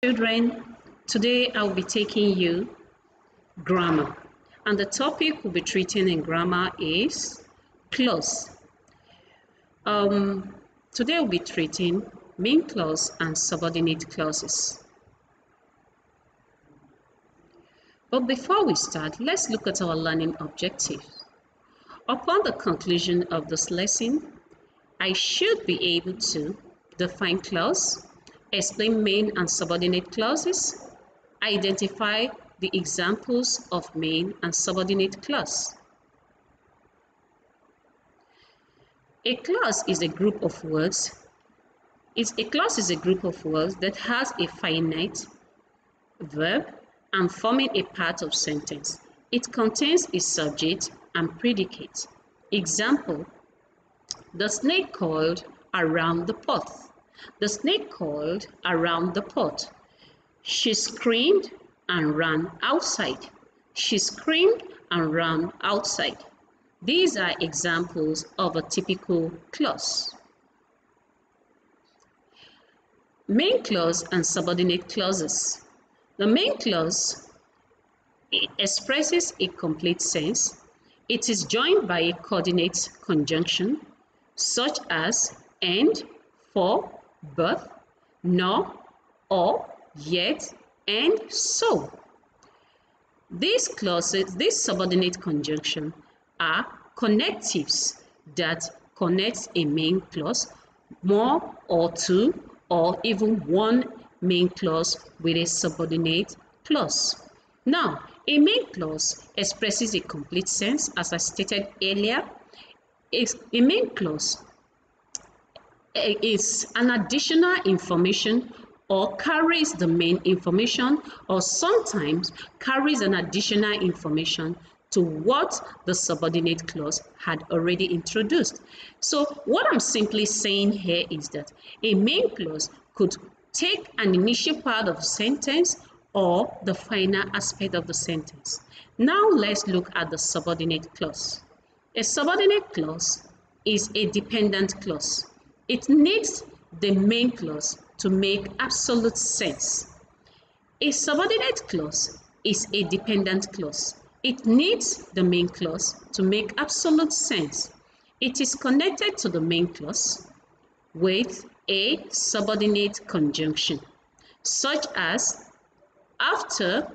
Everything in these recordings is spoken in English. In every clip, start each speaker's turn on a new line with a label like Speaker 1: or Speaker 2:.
Speaker 1: Children, today I'll be taking you grammar, and the topic we'll be treating in grammar is clause. Today we'll be treating main clause and subordinate clauses. But before we start, let's look at our learning objectives. Upon the conclusion of this lesson, I should be able to define clause, explain main and subordinate clauses, identify the examples of main and subordinate clause. A clause is a group of words. A clause is a group of words that has a finite verb and forming a part of sentence. It contains a subject and predicate. Example: the snake coiled around the pot. The snake coiled around the pot. She screamed and ran outside. She screamed and ran outside. These are examples of a typical clause. Main clause and subordinate clauses. The main clause expresses a complete sense. It is joined by a coordinate conjunction such as and, for, but, nor, or, yet, and so. These clauses, these subordinate conjunctions are connectives that connect a main clause, more or two, or even one main clause with a subordinate clause. Now, a main clause expresses a complete sense, as I stated earlier. A main clause is an additional information or carries the main information, or sometimes carries an additional information to what the subordinate clause had already introduced. So what I'm simply saying here is that a main clause could take an initial part of the sentence or the final aspect of the sentence. Now let's look at the subordinate clause. A subordinate clause is a dependent clause. It needs the main clause to make absolute sense. A subordinate clause is a dependent clause. It needs the main clause to make absolute sense. It is connected to the main clause with a subordinate conjunction, such as after,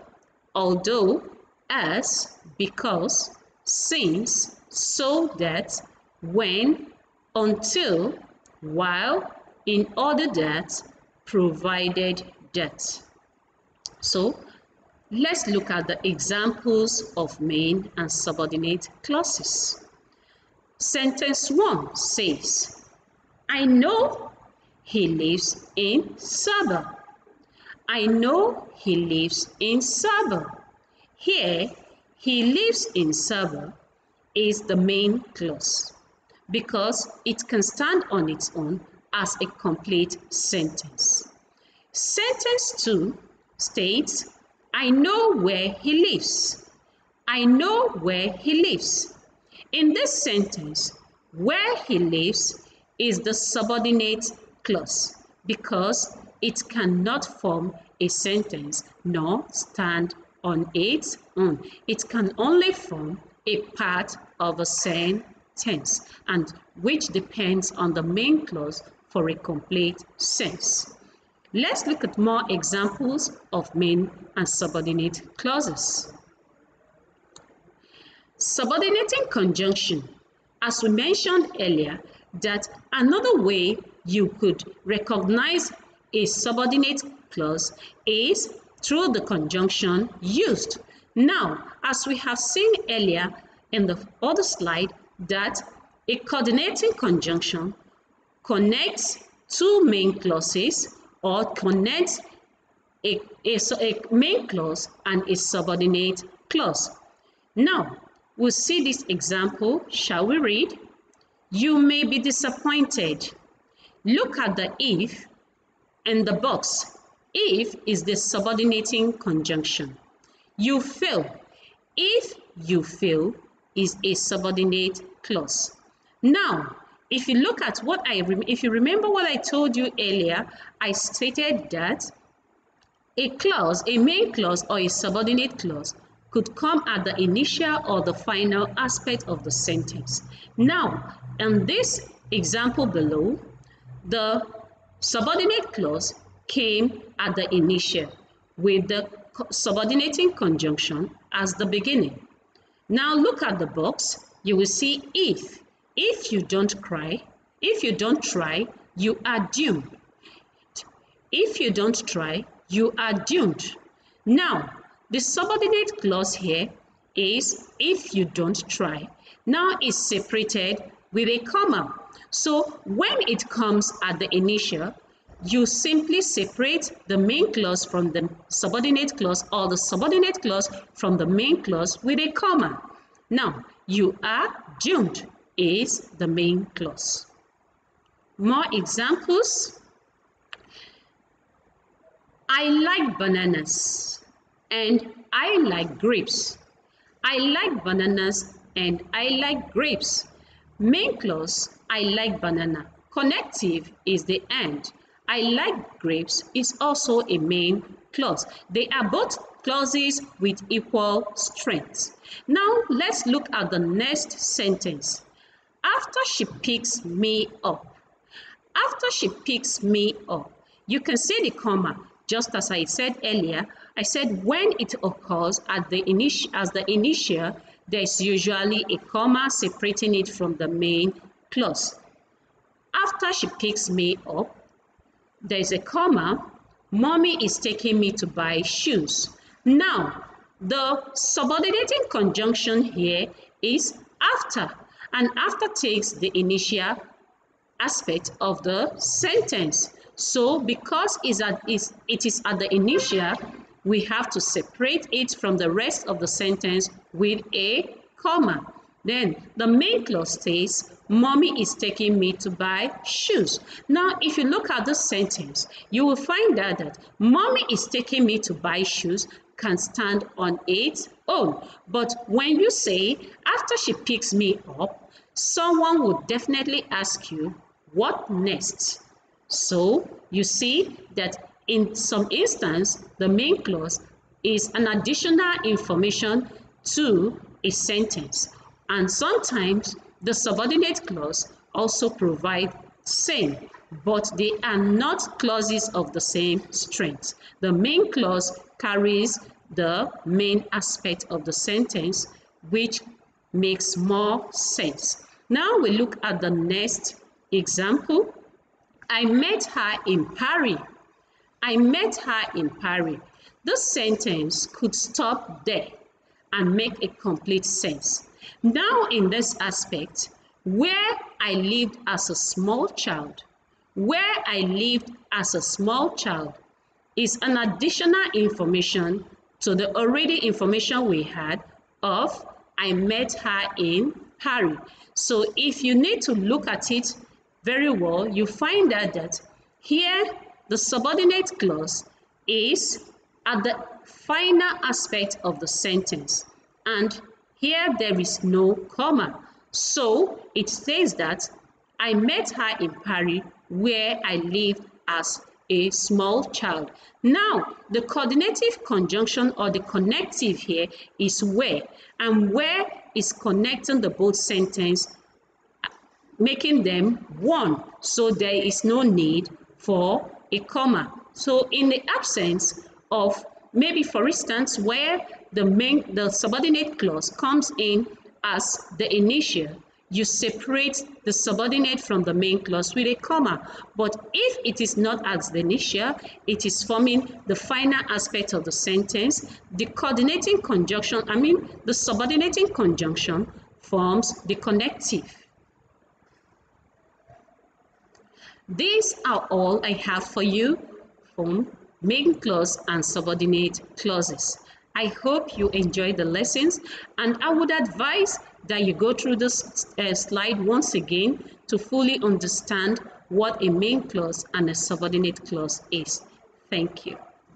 Speaker 1: although, as, because, since, so that, when, until, while, in order that, provided that. So let's look at the examples of main and subordinate clauses. Sentence 1 says, I know he lives in Sabah. I know he lives in Sabah. Here, he lives in Sabah is the main clause because it can stand on its own as a complete sentence. Sentence 2 states, I know where he lives. I know where he lives. In this sentence, where he lives is the subordinate clause because it cannot form a sentence nor stand on its own. It can only form a part of a sentence, and which depends on the main clause for a complete sense. Let's look at more examples of main and subordinate clauses. Subordinating conjunction. As we mentioned earlier, that another way you could recognize a subordinate clause is through the conjunction used. Now, as we have seen earlier in the other slide, that a coordinating conjunction connects two main clauses or connects a main clause and a subordinate clause. Now, we'll see this example. Shall we read? You may be disappointed. Look at the if in the box. If is the subordinating conjunction. You fail. If you fail is a subordinate clause. Now, if you look at what if you remember what I told you earlier, I stated that A clause, a main clause or a subordinate clause could come at the initial or the final aspect of the sentence. Now, in this example below, the subordinate clause came at the initial with the subordinating conjunction as the beginning. Now look at the box. You will see if. If you don't cry, if you don't try, you are doomed. If you don't try, you are doomed. Now, the subordinate clause here is if you don't try. Now it's separated with a comma. So when it comes at the initial, you simply separate the main clause from the subordinate clause or the subordinate clause from the main clause with a comma. Now, you are doomed is the main clause. More examples. I like bananas and I like grapes. I like bananas and I like grapes. Main clause, I like banana. Connective is the and. I like grapes is also a main clause. They are both clauses with equal strength. Now let's look at the next sentence. After she picks me up. After she picks me up. You can see the comma. Just as I said earlier, I said when it occurs at the initial, there's usually a comma separating it from the main clause. After she picks me up, there's a comma. Mommy is taking me to buy shoes. Now, the subordinating conjunction here is after, and after takes the initial aspect of the sentence. So because it is at the initial, we have to separate it from the rest of the sentence with a comma. Then the main clause stays, Mommy is taking me to buy shoes. Now, if you look at the sentence, you will find out that Mommy is taking me to buy shoes can stand on its own. But when you say, after she picks me up, someone would definitely ask you, what next? So you see that in some instance, the main clause is an additional information to a sentence. And sometimes the subordinate clause also provide same, but they are not clauses of the same strength. The main clause carries the main aspect of the sentence, which makes more sense. Now we look at the next example. I met her in Paris. I met her in Paris. This sentence could stop there and make a complete sense. Now in this aspect, where I lived as a small child, where I lived as a small child is an additional information to the already information we had of I met her in Paris. So if you need to look at it very well, you find out that here the subordinate clause is at the final aspect of the sentence, and here there is no comma. So it says that I met her in Paris where I lived as a small child. Now the coordinative conjunction or the connective here is where, and where is connecting the both sentence, making them one, so there is no need for a comma. So in the absence of, maybe for instance, where the subordinate clause comes in as the initial, you separate the subordinate from the main clause with a comma. But if it is not as the initial, it is forming the final aspect of the sentence, the coordinating conjunction, the subordinating conjunction forms the connective. These are all I have for you from main clause and subordinate clauses. I hope you enjoyed the lessons, and I would advise that you go through this slide once again to fully understand what a main clause and a subordinate clause is. Thank you.